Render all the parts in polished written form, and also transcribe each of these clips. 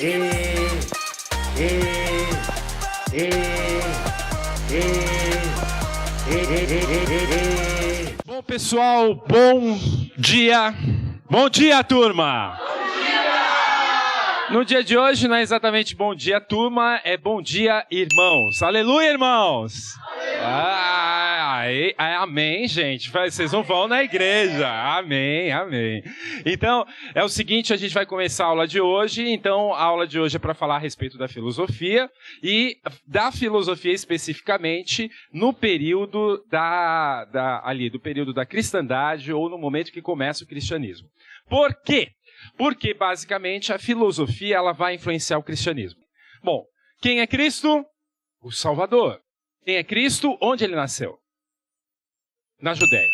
E, e, e, e. Bom, pessoal, bom dia. Bom dia, turma. Bom dia! No dia de hoje não é exatamente bom dia, turma, é bom dia, irmãos. Aleluia, irmãos. Amém, gente. Vocês não vão na igreja. Amém, amém. Então, é o seguinte, a gente vai começar a aula de hoje. Então, a aula de hoje é para falar a respeito da filosofia e da filosofia especificamente no período do período da cristandade ou no momento que começa o cristianismo. Por quê? Porque, basicamente, a filosofia ela vai influenciar o cristianismo. Bom, quem é Cristo? O Salvador. Quem é Cristo? Onde ele nasceu? Na Judéia.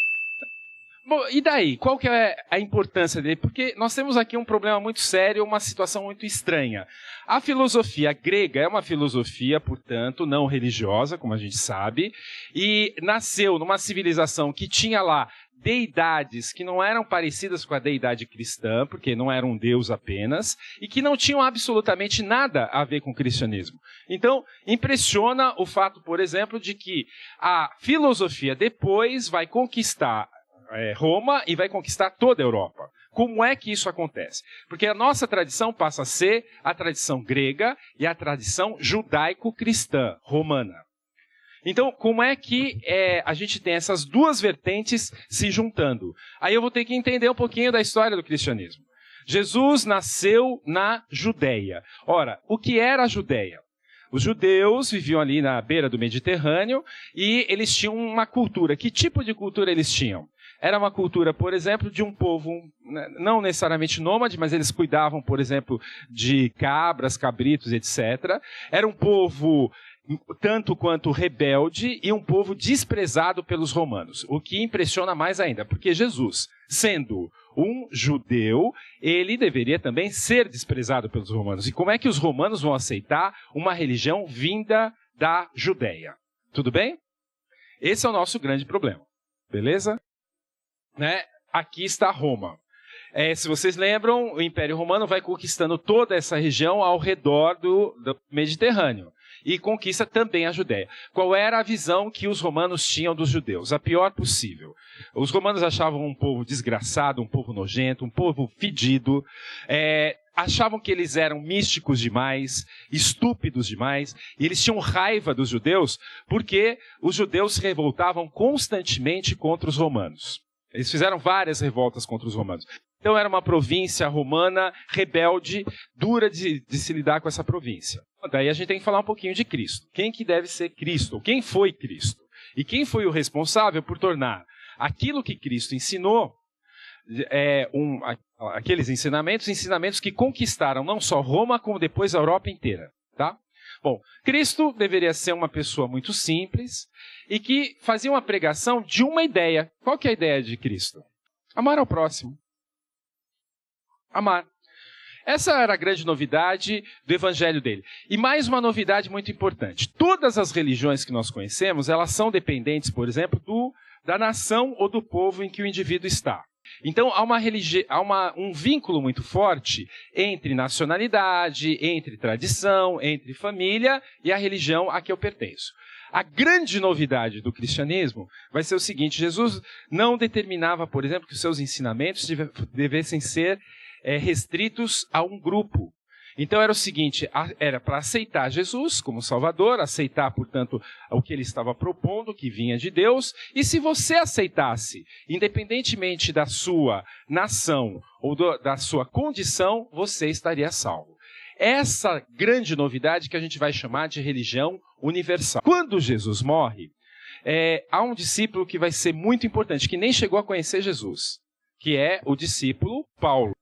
Bom, e daí? Qual que é a importância dele? Porque nós temos aqui um problema muito sério, uma situação muito estranha. A filosofia grega é uma filosofia, portanto, não religiosa, como a gente sabe, e nasceu numa civilização que tinha lá deidades que não eram parecidas com a deidade cristã, porque não era um deus apenas, e que não tinham absolutamente nada a ver com o cristianismo. Então, impressiona o fato, por exemplo, de que a filosofia depois vai conquistar Roma e vai conquistar toda a Europa. Como é que isso acontece? Porque a nossa tradição passa a ser a tradição grega e a tradição judaico-cristã, romana. Então, como é que a gente tem essas duas vertentes se juntando? Aí eu vou ter que entender um pouquinho da história do cristianismo. Jesus nasceu na Judéia. Ora, o que era a Judéia? Os judeus viviam ali na beira do Mediterrâneo e eles tinham uma cultura. Que tipo de cultura eles tinham? Era uma cultura, por exemplo, de um povo, não necessariamente nômade, mas eles cuidavam, por exemplo, de cabras, cabritos, etc. Era um povo tanto quanto rebelde e um povo desprezado pelos romanos. O que impressiona mais ainda, porque Jesus, sendo um judeu, ele deveria também ser desprezado pelos romanos. E como é que os romanos vão aceitar uma religião vinda da Judéia? Tudo bem? Esse é o nosso grande problema. Beleza? Aqui está Roma. Se vocês lembram, o Império Romano vai conquistando toda essa região ao redor do Mediterrâneo. E conquista também a Judéia. Qual era a visão que os romanos tinham dos judeus? A pior possível. Os romanos achavam um povo desgraçado, um povo nojento, um povo fedido. Achavam que eles eram místicos demais, estúpidos demais. E eles tinham raiva dos judeus porque os judeus se revoltavam constantemente contra os romanos. Eles fizeram várias revoltas contra os romanos. Então era uma província romana rebelde, dura de se lidar com essa província. Daí a gente tem que falar um pouquinho de Cristo. Quem que deve ser Cristo? Quem foi Cristo? E quem foi o responsável por tornar aquilo que Cristo ensinou, aqueles ensinamentos que conquistaram não só Roma, como depois a Europa inteira. Tá? Bom, Cristo deveria ser uma pessoa muito simples e que fazia uma pregação de uma ideia. Qual que é a ideia de Cristo? Amar ao próximo. Amar. Essa era a grande novidade do evangelho dele. E mais uma novidade muito importante. Todas as religiões que nós conhecemos, elas são dependentes, por exemplo, da nação ou do povo em que o indivíduo está. Então, há um vínculo muito forte entre nacionalidade, entre tradição, entre família e a religião a que eu pertenço. A grande novidade do cristianismo vai ser o seguinte: Jesus não determinava, por exemplo, que os seus ensinamentos devessem ser restritos a um grupo. Então era o seguinte, era para aceitar Jesus como Salvador, aceitar, portanto, o que ele estava propondo, que vinha de Deus, e se você aceitasse, independentemente da sua nação ou da sua condição, você estaria salvo. Essa grande novidade que a gente vai chamar de religião universal. Quando Jesus morre, há um discípulo que vai ser muito importante, que nem chegou a conhecer Jesus, que é o discípulo Paulo.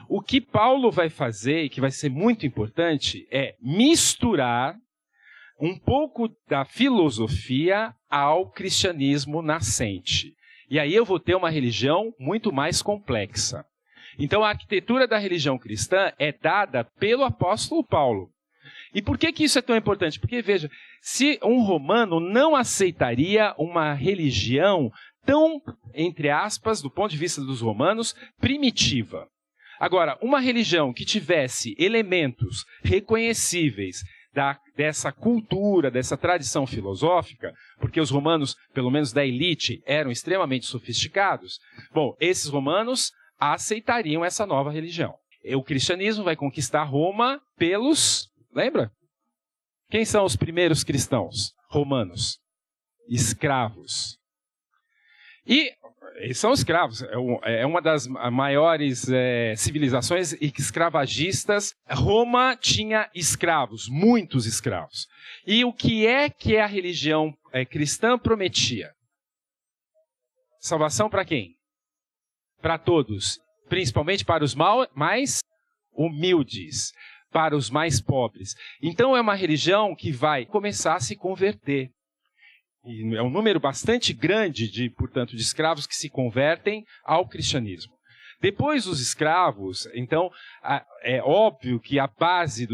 O que Paulo vai fazer, e que vai ser muito importante, é misturar um pouco da filosofia ao cristianismo nascente. E aí eu vou ter uma religião muito mais complexa. Então a arquitetura da religião cristã é dada pelo apóstolo Paulo. E por que isso é tão importante? Porque, veja, se um romano não aceitaria uma religião tão, entre aspas, do ponto de vista dos romanos, primitiva. Agora, uma religião que tivesse elementos reconhecíveis dessa cultura, dessa tradição filosófica, porque os romanos, pelo menos da elite, eram extremamente sofisticados, bom, esses romanos aceitariam essa nova religião. O cristianismo vai conquistar Roma pelos... Lembra? Quem são os primeiros cristãos romanos? Escravos. E eles são escravos. É uma das maiores civilizações escravagistas. Roma tinha escravos, muitos escravos. E o que a religião cristã prometia? Salvação para quem? Para todos. Principalmente para os mais humildes, para os mais pobres. Então é uma religião que vai começar a se converter. E é um número bastante grande, portanto, de escravos que se convertem ao cristianismo. Depois dos escravos, então, é óbvio que a base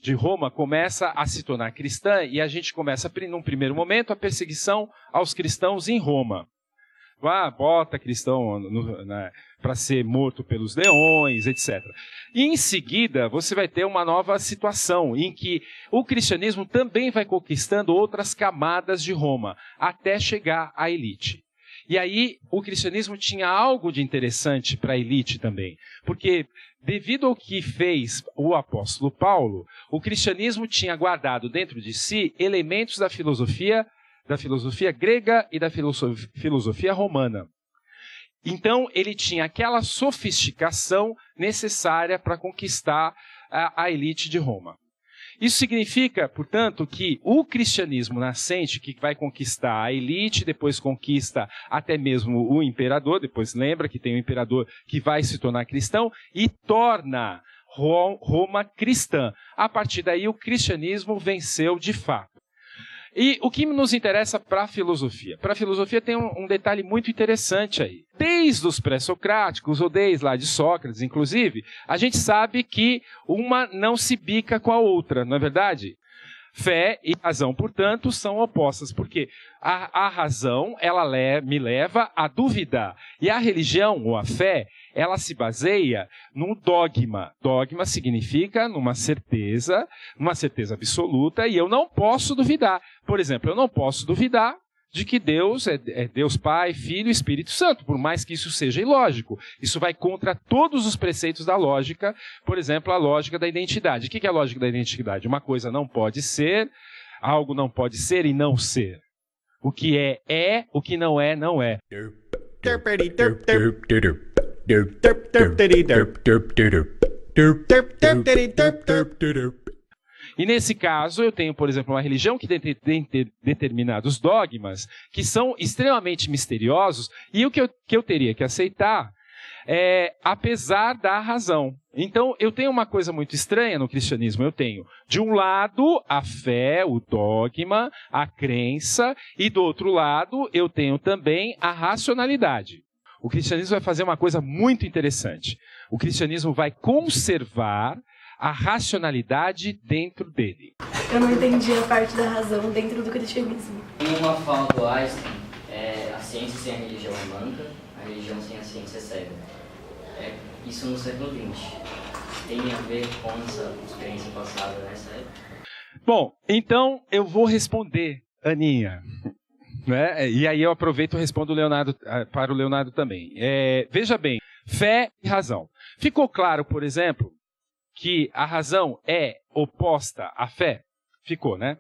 de Roma começa a se tornar cristã e a gente começa, num primeiro momento, a perseguição aos cristãos em Roma. Bota cristão para ser morto pelos leões, etc. E em seguida, você vai ter uma nova situação em que o cristianismo também vai conquistando outras camadas de Roma, até chegar à elite. E aí, o cristianismo tinha algo de interessante para a elite também, porque devido ao que fez o apóstolo Paulo, o cristianismo tinha guardado dentro de si elementos da filosofia grega e da filosofia romana. Então, ele tinha aquela sofisticação necessária para conquistar a elite de Roma. Isso significa, portanto, que o cristianismo nascente, que vai conquistar a elite, depois conquista até mesmo o imperador, depois lembra que tem um imperador que vai se tornar cristão, e torna Roma cristã. A partir daí, o cristianismo venceu de fato. E o que nos interessa para a filosofia? Para a filosofia tem um detalhe muito interessante aí. Desde os pré-socráticos, ou desde lá de Sócrates, inclusive, a gente sabe que uma não se bica com a outra, não é verdade? Fé e razão, portanto, são opostas, porque a razão me leva a duvidar. E a religião, ou a fé, ela se baseia num dogma. Dogma significa numa certeza absoluta, e eu não posso duvidar. Por exemplo, eu não posso duvidar de que Deus é Deus Pai, Filho e Espírito Santo, por mais que isso seja ilógico. Isso vai contra todos os preceitos da lógica, por exemplo, a lógica da identidade. O que é a lógica da identidade? Uma coisa não pode ser, algo não pode ser e não ser. O que é, o que não é, não é. E nesse caso, eu tenho, por exemplo, uma religião que tem determinados dogmas que são extremamente misteriosos e o que eu teria que aceitar apesar da razão. Então, eu tenho uma coisa muito estranha no cristianismo. Eu tenho, de um lado, a fé, o dogma, a crença, e do outro lado, eu tenho também a racionalidade. O cristianismo vai fazer uma coisa muito interessante. O cristianismo vai conservar a racionalidade dentro dele. Eu não entendi a parte da razão dentro do cristianismo. Tem uma fala do Einstein, a ciência sem a religião é manca, a religião sem a ciência é cega. Isso no século XX. Tem a ver com essa experiência passada nessa época? Bom, então eu vou responder, Aninha. Né? E aí eu aproveito e respondo para o Leonardo também. Veja bem, fé e razão. Ficou claro, por exemplo, que a razão é oposta à fé? Ficou, né?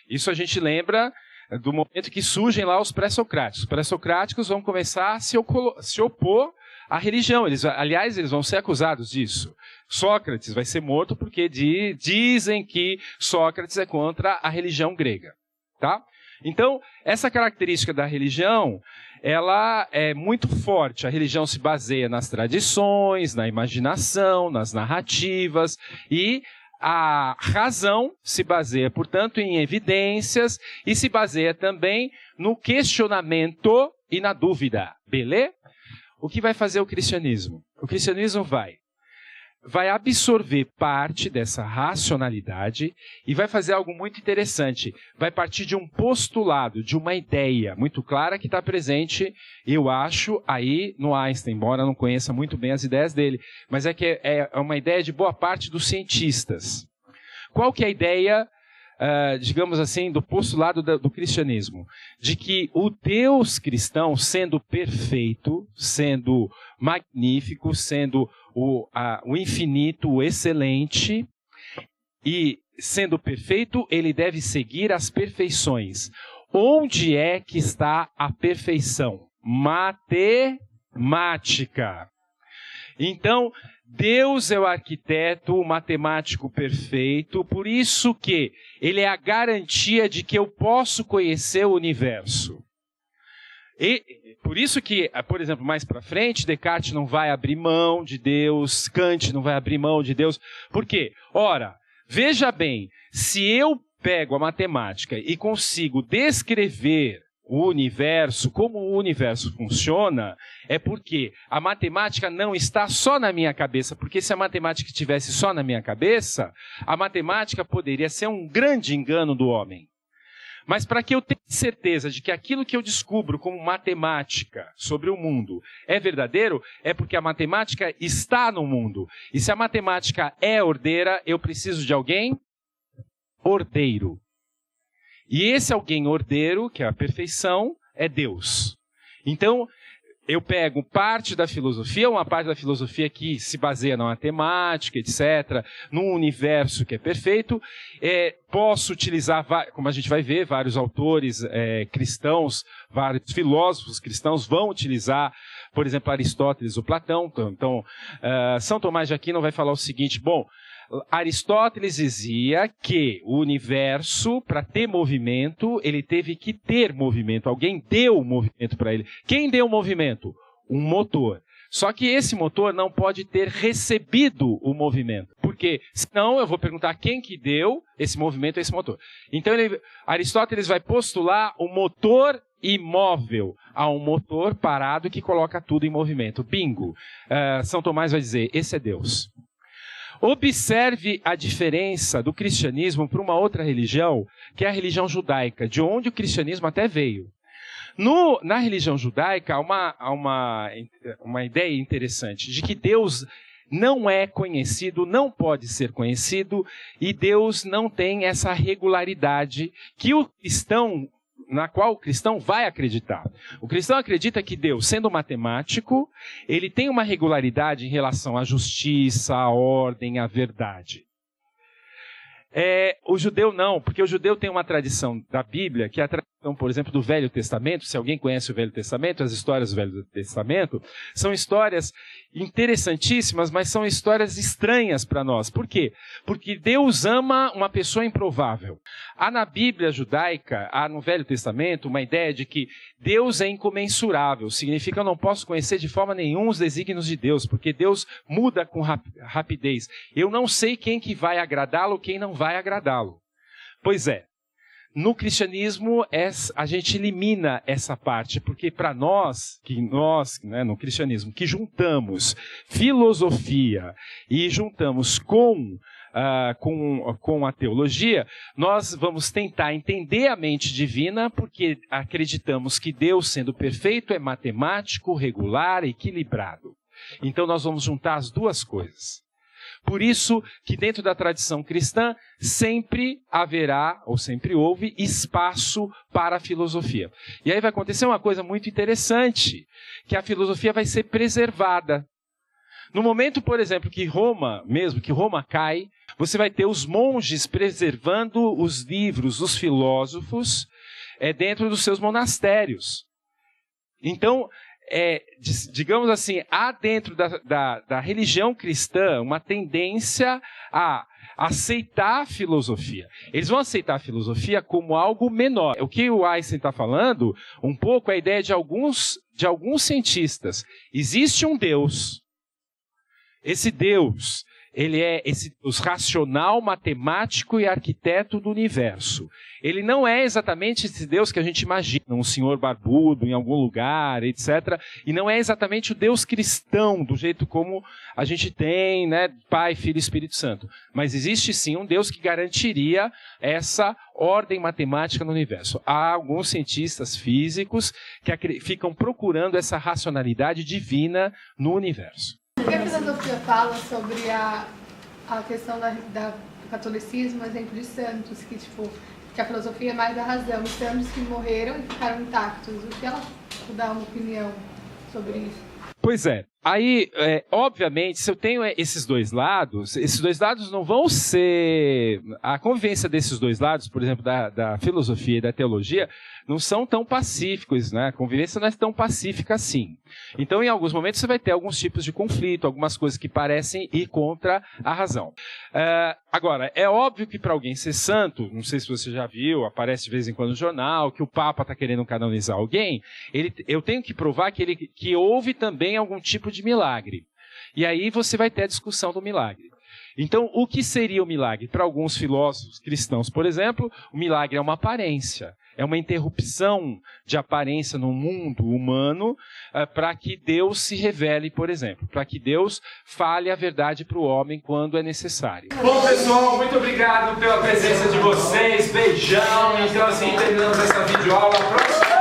Isso a gente lembra do momento que surgem lá os pré-socráticos. Os pré-socráticos vão começar a se opor à religião. Aliás, eles vão ser acusados disso. Sócrates vai ser morto porque dizem que Sócrates é contra a religião grega. Tá? Então, essa característica da religião, ela é muito forte. A religião se baseia nas tradições, na imaginação, nas narrativas, e a razão se baseia, portanto, em evidências e se baseia também no questionamento e na dúvida. Beleza? O que vai fazer o cristianismo? O cristianismo vai vai absorver parte dessa racionalidade e vai fazer algo muito interessante. Vai partir de um postulado, de uma ideia muito clara que está presente, eu acho, aí no Einstein, embora eu não conheça muito bem as ideias dele, mas é que é uma ideia de boa parte dos cientistas. Qual que é a ideia, digamos assim, do postulado do cristianismo? De que o Deus cristão, sendo perfeito, sendo magnífico, sendo o infinito, o excelente, e sendo perfeito, ele deve seguir as perfeições. Onde é que está a perfeição? Matemática. Então, Deus é o arquiteto, o matemático perfeito, por isso que ele é a garantia de que eu posso conhecer o universo. E por isso que, por exemplo, mais para frente, Descartes não vai abrir mão de Deus, Kant não vai abrir mão de Deus. Por quê? Ora, veja bem, se eu pego a matemática e consigo descrever o universo, como o universo funciona, é porque a matemática não está só na minha cabeça, porque se a matemática estivesse só na minha cabeça, a matemática poderia ser um grande engano do homem. Mas para que eu tenha certeza de que aquilo que eu descubro como matemática sobre o mundo é verdadeiro, é porque a matemática está no mundo. E se a matemática é ordeira, eu preciso de alguém ordeiro. E esse alguém ordeiro, que é a perfeição, é Deus. Então, eu pego parte da filosofia, uma parte da filosofia que se baseia na matemática, etc., num universo que é perfeito. Posso utilizar, como a gente vai ver, vários autores cristãos, vários filósofos cristãos vão utilizar, por exemplo, Aristóteles ou Platão. Então, São Tomás de Aquino vai falar o seguinte, bom, Aristóteles dizia que o universo, para ter movimento, ele teve que ter movimento. Alguém deu movimento para ele. Quem deu movimento? Um motor. Só que esse motor não pode ter recebido o movimento. Porque senão eu vou perguntar quem que deu esse movimento a esse motor. Então Aristóteles vai postular o motor imóvel a um motor parado que coloca tudo em movimento. Bingo. São Tomás vai dizer, esse é Deus. Observe a diferença do cristianismo para uma outra religião, que é a religião judaica, de onde o cristianismo até veio. Na religião judaica há uma ideia interessante, de que Deus não é conhecido, não pode ser conhecido, e Deus não tem essa regularidade na qual o cristão vai acreditar. O cristão acredita que Deus, sendo matemático, ele tem uma regularidade em relação à justiça, à ordem, à verdade. O judeu não, porque o judeu tem uma tradição da Bíblia, que é a tradição, por exemplo, do Velho Testamento. Se alguém conhece o Velho Testamento, as histórias do Velho Testamento são histórias interessantíssimas, mas são histórias estranhas para nós. Por quê? Porque Deus ama uma pessoa improvável. Há na Bíblia judaica, há no Velho Testamento, uma ideia de que Deus é incomensurável. Significa que eu não posso conhecer de forma nenhuma os desígnios de Deus, porque Deus muda com rapidez. Eu não sei quem que vai agradá-lo, quem não vai agradá-lo. Pois é. No cristianismo, a gente elimina essa parte, porque para nós, no cristianismo, que juntamos filosofia e juntamos com a teologia, nós vamos tentar entender a mente divina, porque acreditamos que Deus, sendo perfeito, é matemático, regular, equilibrado. Então nós vamos juntar as duas coisas. Por isso que dentro da tradição cristã sempre haverá, ou sempre houve, espaço para a filosofia. E aí vai acontecer uma coisa muito interessante, que a filosofia vai ser preservada. No momento, por exemplo, que Roma cai, você vai ter os monges preservando os livros dos filósofos dentro dos seus monastérios. Então, digamos assim, há dentro da religião cristã uma tendência a aceitar a filosofia. Eles vão aceitar a filosofia como algo menor. O que o Einstein está falando, um pouco, é a ideia de alguns cientistas. Existe um Deus. Esse Deus, ele é os racional, matemático e arquiteto do universo. Ele não é exatamente esse Deus que a gente imagina, um senhor barbudo em algum lugar, etc. E não é exatamente o Deus cristão, do jeito como a gente tem, né, Pai, Filho e Espírito Santo. Mas existe sim um Deus que garantiria essa ordem matemática no universo. Há alguns cientistas físicos que ficam procurando essa racionalidade divina no universo. O que a filosofia fala sobre a questão do catolicismo, exemplo de santos, que a filosofia é mais da razão, os santos que morreram e ficaram intactos. O que ela dá uma opinião sobre isso? Pois é. Aí, obviamente, se eu tenho esses dois lados não vão ser... A convivência desses dois lados, por exemplo, da filosofia e da teologia, não são tão pacíficos, né? A convivência não é tão pacífica assim. Então, em alguns momentos, você vai ter alguns tipos de conflito, algumas coisas que parecem ir contra a razão. Agora, é óbvio que para alguém ser santo, não sei se você já viu, aparece de vez em quando no jornal, que o Papa está querendo canonizar alguém, eu tenho que provar que houve também algum tipo de milagre. E aí você vai ter a discussão do milagre. Então, o que seria o milagre? Para alguns filósofos cristãos, por exemplo, o milagre é uma aparência. É uma interrupção de aparência no mundo humano para que Deus se revele, por exemplo. Para que Deus fale a verdade para o homem quando é necessário. Bom, pessoal, muito obrigado pela presença de vocês. Beijão. Então, assim, terminamos essa videoaula. Próxima